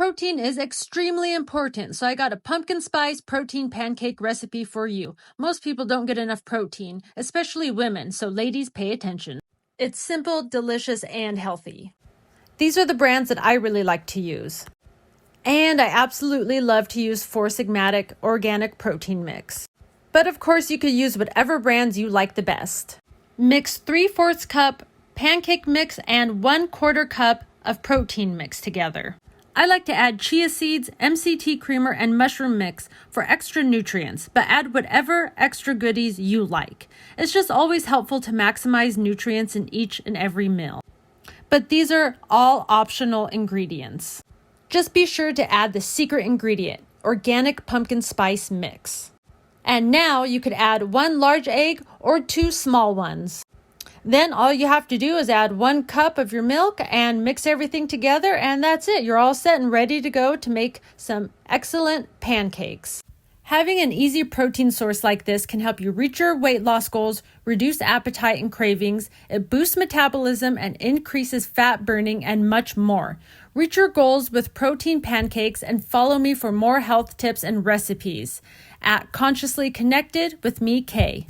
Protein is extremely important, so I got a pumpkin spice protein pancake recipe for you. Most people don't get enough protein, especially women, so ladies, pay attention. It's simple, delicious, and healthy. These are the brands that I really like to use. And I absolutely love to use Four Sigmatic organic protein mix. But of course, you could use whatever brands you like the best. Mix 3/4 cup pancake mix and 1/4 cup of protein mix together. I like to add chia seeds, MCT creamer, and mushroom mix for extra nutrients, but add whatever extra goodies you like. It's just always helpful to maximize nutrients in each and every meal. But these are all optional ingredients. Just be sure to add the secret ingredient, organic pumpkin spice mix. And now you could add 1 large egg or 2 small ones. Then all you have to do is add 1 cup of your milk and mix everything together, and that's it. You're all set and ready to go to make some excellent pancakes. Having an easy protein source like this can help you reach your weight loss goals, reduce appetite and cravings, it boosts metabolism and increases fat burning, and much more. Reach your goals with protein pancakes and follow me for more health tips and recipes at Consciously Connected with me, Kay.